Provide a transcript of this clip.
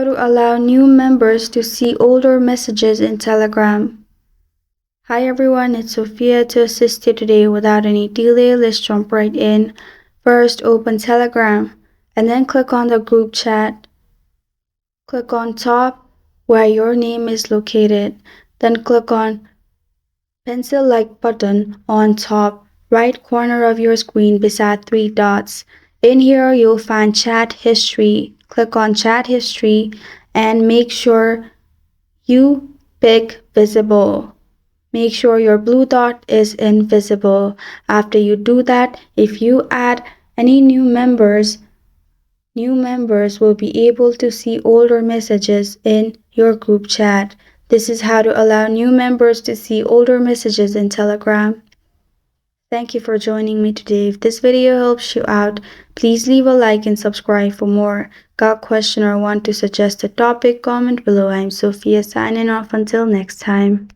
How to allow new members to see older messages in Telegram. Hi everyone, it's Sophia to assist you today. Without any delay, let's jump right in. First, open Telegram and then click on the group chat. Click on top where your name is located. Then click on pencil-like button on top right corner of your screen beside three dots. In here, you'll find chat history. Click on chat history and make sure you pick visible. Make sure your blue dot is invisible. After you do that, if you add any new members will be able to see older messages in your group chat. This is how to allow new members to see older messages in Telegram. Thank you for joining me today. If this video helps you out, please leave a like and subscribe for more. Got a question or want to suggest a topic? Comment below. I'm Sophia signing off until next time.